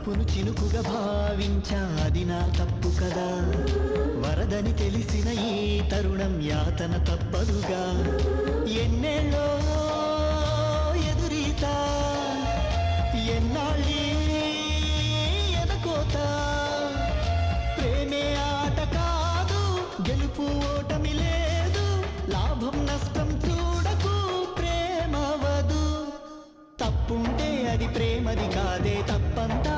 తప్పును చినుకుగా భావించా అది నా తప్పు కదా వరదని తెలిసిన ఈ తరుణం యాతన తప్పదుగా ఎన్నేళ్ళో ఎదురీత ఎన్నాళ్ళీ ఎదకోత ప్రేమే ఆట కాదు గెలుపు ఓటమి లేదు లాభం నష్టం చూడకు ప్రేమవదు తప్పుంటే అది ప్రేమది కాదే తప్పంతా